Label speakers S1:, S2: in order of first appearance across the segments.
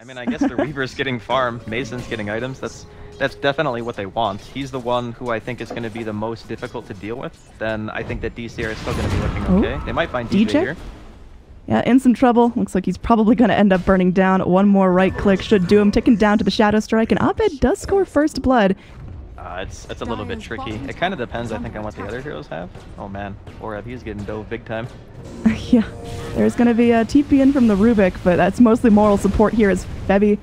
S1: I mean, I guess the Reaver's getting farm, Mason's getting items. That's definitely what they want. He's the one who I think is going to be the most difficult to deal with. Then I think that DC are still going to be looking okay. They might find DJ here.
S2: Yeah, in some trouble. Looks like he's probably going to end up burning down. One more right click should do him. Taken down to the Shadow Strike, and Abed does score first blood.
S1: It's a little bit tricky. It kind of depends, I think, on what the other heroes have. Oh man, poor Ev, he's getting dove big time.
S2: Yeah, there's going to be a TP in from the Rubik, but that's mostly moral support here as Febby.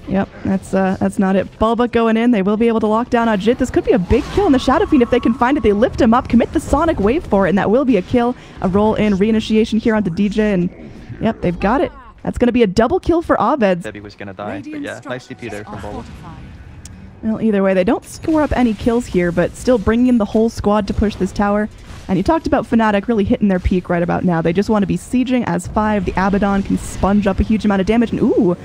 S2: Yep, that's not it. Bulba going in. They will be able to lock down Ajit. This could be a big kill in the Shadow Fiend if they can find it. They lift him up, commit the Sonic Wave for it, and that will be a kill. A roll in reinitiation here onto DJ, and yep, they've got it. That's going to be a double kill for Abed.
S1: Febby was going to die, but yeah, nice TP there from Bulba.
S2: Well, either way, they don't score up any kills here, but still bringing in the whole squad to push this tower. And you talked about Fnatic really hitting their peak right about now. They just want to be sieging as 5. The Abaddon can sponge up a huge amount of damage. And ooh,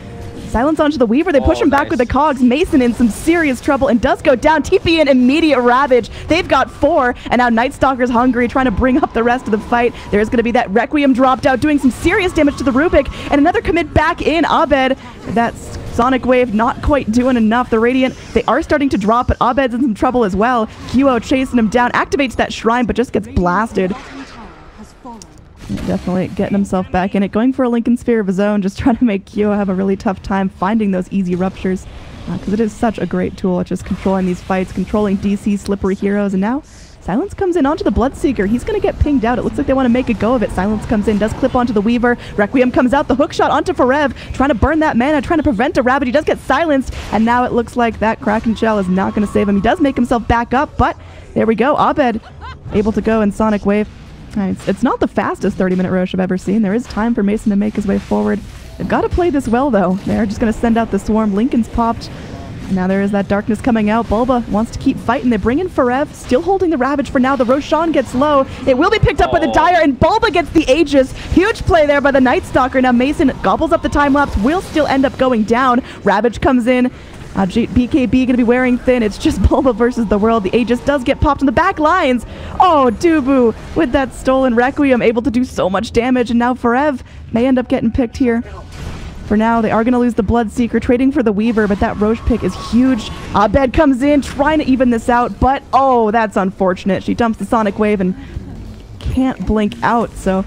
S2: silence onto the Weaver. They push him back with the Cogs. Mason in some serious trouble and does go down. TP in immediate Ravage. They've got 4. And now Night Stalker's hungry, trying to bring up the rest of the fight. There's going to be that Requiem dropped out, doing some serious damage to the Rubik. And another commit back in. Abed. That's Sonic Wave not quite doing enough. The Radiant, they are starting to drop, but Abed's in some trouble as well. QO chasing him down, activates that Shrine, but just gets blasted. Definitely getting himself back in it. Going for a Lincoln Sphere of his own, just trying to make QO have a really tough time finding those easy ruptures. Because it is such a great tool at just controlling these fights, controlling DC slippery heroes. And now Silence comes in onto the Bloodseeker. He's going to get pinged out. It looks like they want to make a go of it. Silence comes in, does clip onto the Weaver. Requiem comes out, the hook shot onto Forev, trying to burn that mana, trying to prevent a Rabbit. He does get silenced, and now it looks like that Kraken Shell is not going to save him. He does make himself back up, but there we go. Abed able to go in Sonic Wave. It's not the fastest 30-minute Rosh I've ever seen. There is time for Mason to make his way forward. They've got to play this well, though. They're just going to send out the Swarm. Lincoln's popped. Now there is that darkness coming out. Bulba wants to keep fighting. They bring in Forev, still holding the Ravage for now. The Roshan gets low. It will be picked up by the Dire, and Bulba gets the Aegis. Huge play there by the Night Stalker. Now Mason gobbles up the time lapse, will still end up going down. Ravage comes in. BKB going to be wearing thin. It's just Bulba versus the world. The Aegis does get popped in the back lines. Oh, Dubu with that stolen Requiem, able to do so much damage, and now Forev may end up getting picked here. For now, they are going to lose the Bloodseeker, trading for the Weaver, but that Rosh pick is huge. Abed comes in, trying to even this out, but oh, that's unfortunate. She dumps the Sonic Wave and can't blink out, so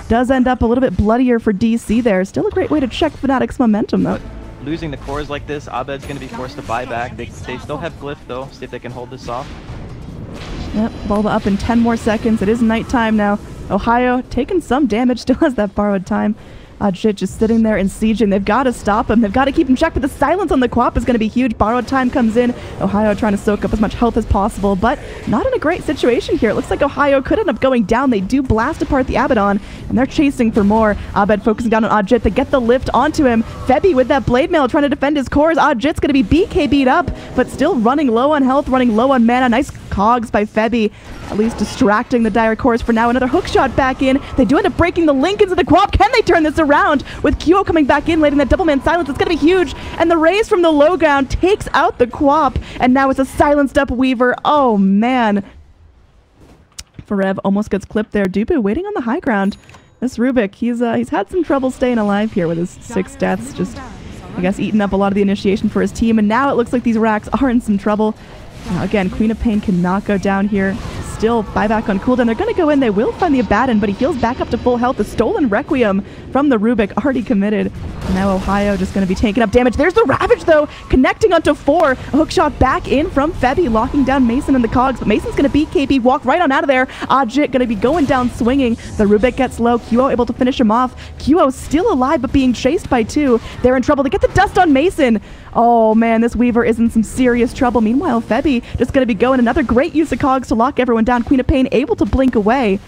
S2: does end up a little bit bloodier for DC there. Still a great way to check Fnatic's momentum, though.
S1: Losing the cores like this, Abed's going to be forced to buy back. They still have Glyph, though. See if they can hold this off.
S2: Yep, Bulba up in 10 more seconds. It is nighttime now. Ohio taking some damage, still has that borrowed time. Shit, just sitting there and sieging. They've got to stop him. They've got to keep him checked, but the silence on the Quap is going to be huge. Borrowed time comes in. Ohio trying to soak up as much health as possible, but not in a great situation here. It looks like Ohio could end up going down. They do blast apart the Abaddon, and they're chasing for more. Abed focusing down on Ajit. They get the lift onto him. Febby with that Blade Mail trying to defend his cores. Ajit's going to be BKB'd up, but still running low on health, running low on mana. Nice cogs by Febby, at least distracting the Dire cores for now. Another hook shot back in. They do end up breaking the link into the Quap. Can they turn this around? With QO coming back in, letting that double man silence, it's going to be huge. And the raise from the low ground takes out the Quap. And now it's a silenced up Weaver. Oh, man. Forev almost gets clipped there. Dubu waiting on the high ground. This Rubik, he's had some trouble staying alive here with his 6 deaths. Just, I guess, eating up a lot of the initiation for his team. And now it looks like these racks are in some trouble. Now, again, Queen of Pain cannot go down here. Still buyback on cooldown. They're going to go in. They will find the Abaddon, but he heals back up to full health. The stolen Requiem from the Rubik already committed. And now Ohio just going to be taking up damage. There's the Ravage, though, connecting onto 4. A hook shot back in from Febby, locking down Mason and the Cogs. But Mason's going to BKB, walk right on out of there. Ajit going to be going down swinging. The Rubik gets low. QO able to finish him off. QO still alive, but being chased by 2. They're in trouble. They get the dust on Mason. Oh, man, this Weaver is in some serious trouble. Meanwhile, Febby just going to be going. Another great use of Cogs to lock everyone down. Queen of Pain able to blink away.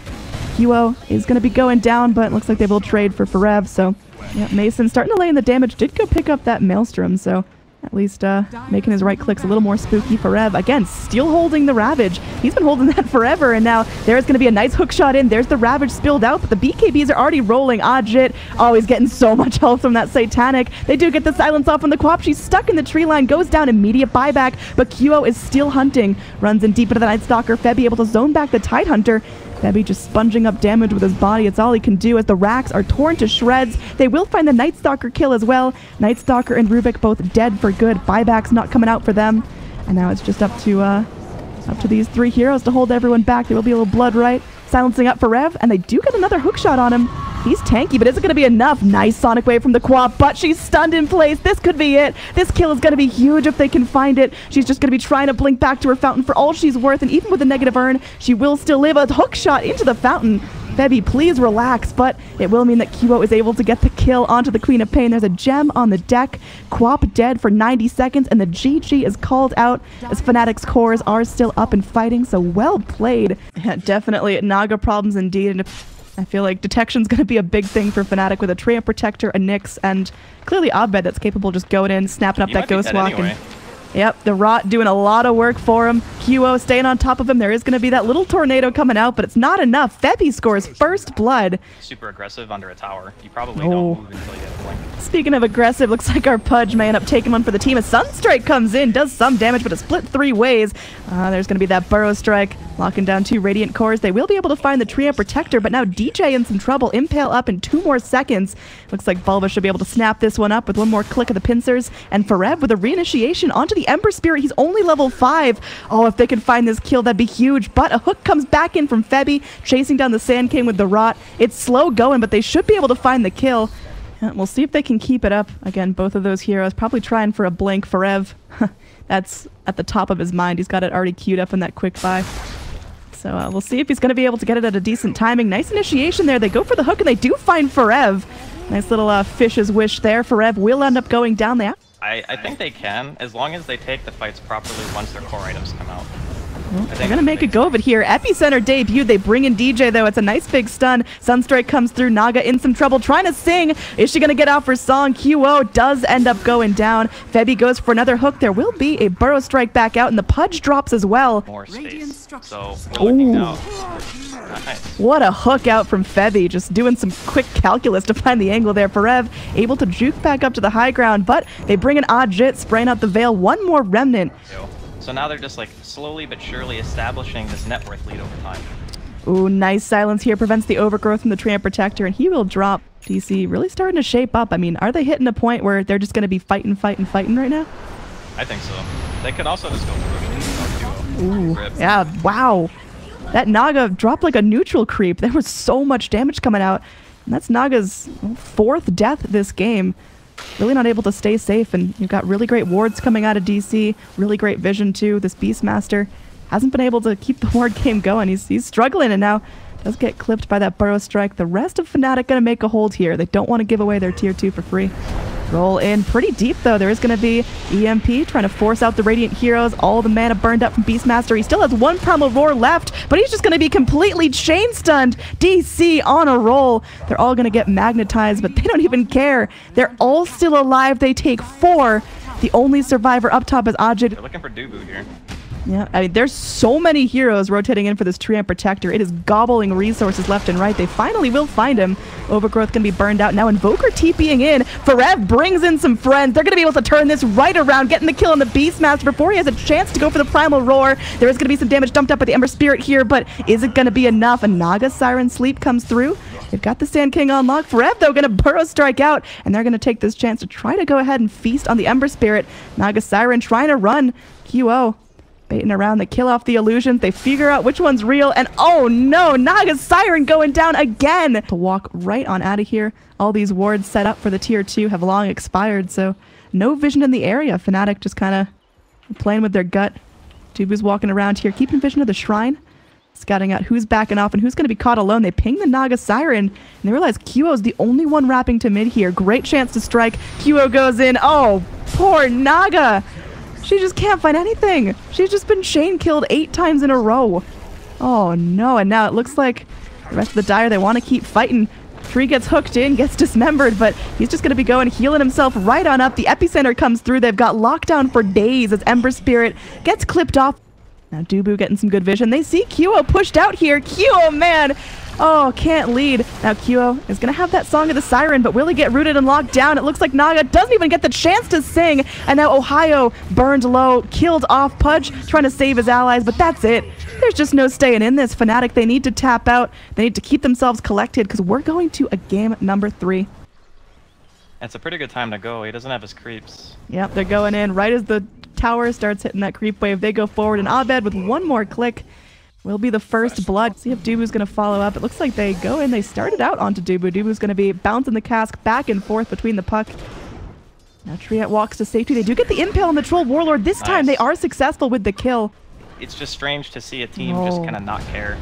S2: QO is going to be going down, but it looks like they will trade for Forev. So, yeah, Mason starting to lay in the damage. Did go pick up that Maelstrom, so at least making his right clicks a little more spooky. Forev, again, still holding the Ravage. He's been holding that forever, and now there's going to be a nice hook shot in. There's the Ravage spilled out, but the BKBs are already rolling. Ajit, oh, he's getting so much health from that Satanic. They do get the silence off on the Quap. She's stuck in the tree line, goes down, immediate buyback, but QO is still hunting. Runs in deep into the Night Stalker. Febby able to zone back the Tidehunter. Febby just sponging up damage with his body. It's all he can do as the racks are torn to shreds. They will find the Night Stalker kill as well. Night Stalker and Rubik both dead for good. Buyback's not coming out for them. And now it's just up to these three heroes to hold everyone back. There will be a little blood right. Silencing up for Rev, and they do get another hook shot on him. He's tanky, but is it going to be enough? Nice Sonic Wave from the Quap, but she's stunned in place. This could be it. This kill is going to be huge if they can find it. She's just going to be trying to blink back to her fountain for all she's worth, and even with a negative earn, she will still live. A hook shot into the fountain. Febby, please relax, but it will mean that QO is able to get the kill onto the Queen of Pain. There's a gem on the deck. Quap dead for 90 seconds, and the GG is called out as Fnatic's cores are still up and fighting, so well played. Yeah, definitely Naga problems indeed, and I feel like detection's going to be a big thing for Fnatic with a Treant Protector, a Nyx, and clearly Abed that's capable of just going in, snapping up that Ghost Walk.
S1: Anyway.
S2: And yep, the Rot doing a lot of work for him. QO staying on top of him. There is going to be that little tornado coming out, but it's not enough. Febby scores first blood.
S1: Super aggressive under a tower. You probably don't move until you get blink.
S2: Speaking of aggressive, looks like our Pudge may end up taking one for the team. A Sunstrike comes in, does some damage, but it's split three ways. There's going to be that Burrow Strike, locking down two Radiant Cores. They will be able to find the Treant Protector, but now DJ in some trouble. Impale up in 2 more seconds. Looks like Bulba should be able to snap this one up with one more click of the pincers. And Forev with a reinitiation onto the Ember Spirit. He's only level 5. Oh, if they could find this kill, that'd be huge. But a hook comes back in from Febby, chasing down the Sand King with the Rot. It's slow going, but they should be able to find the kill. We'll see if they can keep it up. Again, both of those heroes probably trying for a blink. Forev, that's at the top of his mind. He's got it already queued up in that quick buy. So we'll see if he's going to be able to get it at a decent timing. Nice initiation there. They go for the hook, and they do find Forev. Nice little fish's wish there. Forev will end up going down there.
S1: I think they can, as long as they take the fights properly once their core items come out.
S2: They're going to make a go of it here. Epicenter debuted. They bring in DJ, though. It's a nice big stun. Sunstrike comes through. Naga in some trouble, trying to sing. Is she going to get out for song? QO does end up going down. Febby goes for another hook. There will be a Burrow Strike back out, and the Pudge drops as well.
S1: More space. So we're looking out. Nice.
S2: What a hook out from Febby. Just doing some quick calculus to find the angle there. Forev able to juke back up to the high ground, but they bring an Ajit, spraying out the Veil. One more Remnant.
S1: So now they're just like slowly but surely establishing this net worth lead over time.
S2: Ooh, nice silence here. Prevents the overgrowth from the Treant Protector, and he will drop. DC really starting to shape up. I mean, are they hitting a point where they're just going to be fighting right now?
S1: I think so. They could also just go for
S2: Ooh, yeah, wow. That Naga dropped like a neutral creep. There was so much damage coming out. And that's Naga's 4th death this game. Really not able to stay safe, and you've got really great wards coming out of DC. Really great vision too. This Beastmaster hasn't been able to keep the ward game going. He's struggling, and now does get clipped by that Burrow Strike. The rest of Fnatic gonna make a hold here. They don't want to give away their tier 2 for free. Roll in pretty deep though. There is going to be EMP trying to force out the Radiant heroes. All the mana burned up from Beastmaster. He still has one Primal Roar left, but he's just going to be completely chain stunned. DC on a roll. They're all going to get magnetized, but they don't even care. They're all still alive. They take 4. The only survivor up top is Ajit.
S1: They're looking for Dubu here.
S2: Yeah, I mean, there's so many heroes rotating in for this Treant Protector. It is gobbling resources left and right. They finally will find him. Overgrowth can be burned out. Now Invoker TPing in. Forev brings in some friends. They're going to be able to turn this right around, getting the kill on the Beastmaster before he has a chance to go for the Primal Roar. There is going to be some damage dumped up by the Ember Spirit here, but is it going to be enough? A Naga Siren Sleep comes through. They've got the Sand King on lock. Forev, though, going to Burrow Strike out, and they're going to take this chance to try to go ahead and feast on the Ember Spirit. Naga Siren trying to run. QO baiting around. They kill off the illusions. They figure out which one's real, and oh no, Naga Siren going down again. To walk right on out of here. All these wards set up for the tier 2 have long expired, so no vision in the area. Fnatic just kind of playing with their gut. Dubu's walking around here, keeping vision of the shrine, scouting out who's backing off and who's going to be caught alone. They ping the Naga Siren, and they realize QO's the only one wrapping to mid here. Great chance to strike. QO goes in. Oh, poor Naga. She just can't find anything. She's just been chain killed 8 times in a row. Oh no, and now it looks like the rest of the Dire, they want to keep fighting. Tree gets hooked in, gets dismembered, but he's just going to be going, healing himself right on up. The Epicenter comes through. They've got lockdown for days as Ember Spirit gets clipped off. Now Dubu getting some good vision. They see QO pushed out here. QO, man, Oh, can't lead. Now QO is going to have that Song of the Siren, but will he get rooted and locked down? It looks like Naga doesn't even get the chance to sing. And now Ohio burned low, killed off Pudge, trying to save his allies, but that's it. There's just no staying in this. Fnatic, they need to tap out. They need to keep themselves collected because we're going to a game number 3.
S1: It's a pretty good time to go. He doesn't have his creeps.
S2: Yep, they're going in right as the tower starts hitting that creep wave. They go forward, and Abed with one more click will be the first blood. See if Dubu's going to follow up. It looks like they go in. They started out onto Dubu. Dubu's going to be bouncing the cask back and forth between the puck. Now Triet walks to safety. They do get the impale on the Troll Warlord. This time they are successful with the kill.
S1: It's just strange to see a team just kind of not care.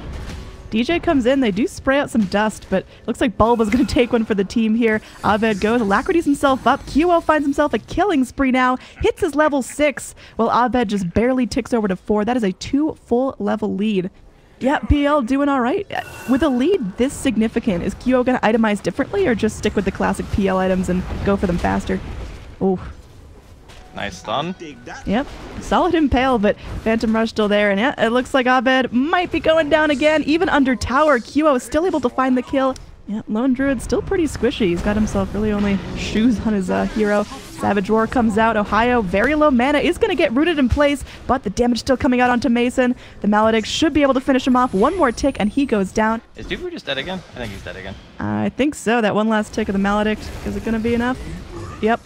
S2: DJ comes in, they do spray out some dust, but looks like Bulba's going to take one for the team here. Abed goes, Alacrity's himself up. QO finds himself a killing spree now, hits his level 6, while Abed just barely ticks over to 4. That is a 2 full level lead. Yeah, PL doing all right. With a lead this significant, is QO going to itemize differently or just stick with the classic PL items and go for them faster? Oh.
S1: Nice stun.
S2: Yep, solid impale, but Phantom Rush still there, and yeah, it looks like Abed might be going down again. Even under tower, QO is still able to find the kill. Yeah, Lone Druid still pretty squishy. He's got himself really only shoes on his hero. Savage Roar comes out. Ohio, very low mana, is going to get rooted in place, but the damage still coming out onto Mason. The Maledict should be able to finish him off. One more tick, and he goes down.
S1: Is Dubu just dead again? I think he's dead again.
S2: I think so. That one last tick of the Maledict. Is it going to be enough? Yep.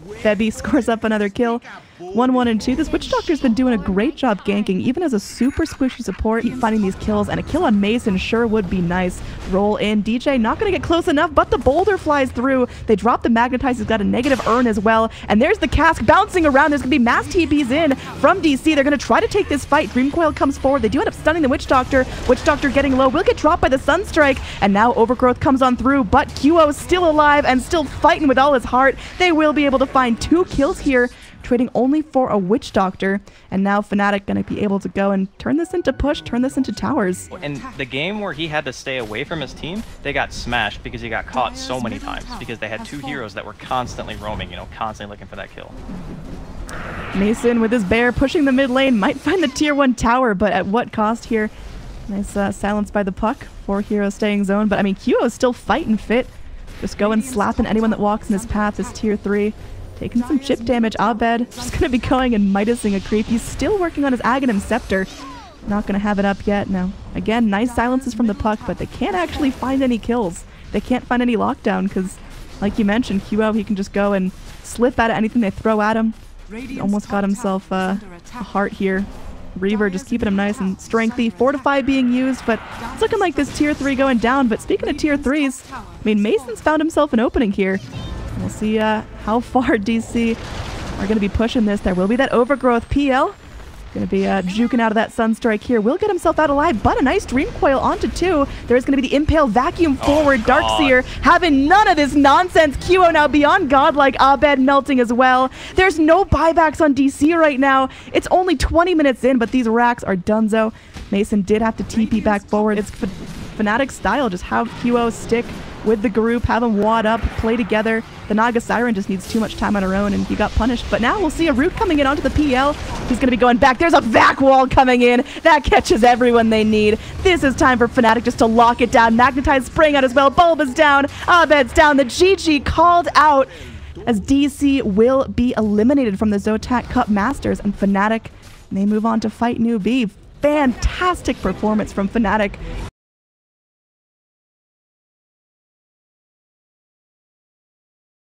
S2: Febby scores up another kill. 1-1 and 2. This Witch Doctor's been doing a great job ganking, even as a super squishy support, finding these kills, and a kill on Mason sure would be nice. Roll in. DJ not going to get close enough, but the boulder flies through. They drop the Magnetize. He's got a negative earn as well, and there's the cask bouncing around. There's going to be mass TPs in from DC. They're going to try to take this fight. Dreamcoil comes forward. They do end up stunning the Witch Doctor. Witch Doctor getting low, will get dropped by the Sunstrike, and now Overgrowth comes on through, but QO is still alive and still fighting with all his heart. They will be able to find 2 kills here, trading only for a Witch Doctor, and now Fnatic going to be able to go and turn this into push, turn this into towers.
S1: In the game where he had to stay away from his team, they got smashed because he got caught so many times, because they had 2 heroes that were constantly roaming, constantly looking for that kill.
S2: Mason with his bear pushing the mid lane, might find the tier 1 tower, but at what cost here? Nice silence by the puck. 4 heroes staying zone, but I mean, QO is still fighting fit. Just going slapping anyone that walks in his path is tier 3. Taking some chip damage. Abed just going to be going and Midasing a creep. He's still working on his Aghanim Scepter. Not going to have it up yet. Now, again, nice silences from the puck, but they can't actually find any kills. They can't find any lockdown because, like you mentioned, QO, he can just go and slip out of anything they throw at him. He almost got himself a heart here. Reaver just keeping him nice and strengthy. Fortify being used, but it's looking like this tier 3 going down. But speaking of tier 3s, I mean, Mason's found himself an opening here. We'll see how far DC are going to be pushing this. There will be that Overgrowth. PL going to be juking out of that Sunstrike here. Will get himself out alive, but a nice Dream Coil onto 2. There's going to be the Impale Vacuum forward. Darkseer having none of this nonsense. QO now beyond godlike. Abed melting as well. There's no buybacks on DC right now. It's only 20 minutes in, but these racks are donezo. Mason did have to TP back forward. It's Fnatic style. Just have QO stick with the group, have them wad up, play together. The Naga Siren just needs too much time on her own, and he got punished. But now we'll see a root coming in onto the PL. He's going to be going back. There's a vac wall coming in. That catches everyone they need. This is time for Fnatic just to lock it down. Magnetize spraying out as well. Bulba's down. Abed's down. The GG called out as DC will be eliminated from the Zotac Cup Masters, and Fnatic may move on to fight New B. Fantastic performance from Fnatic.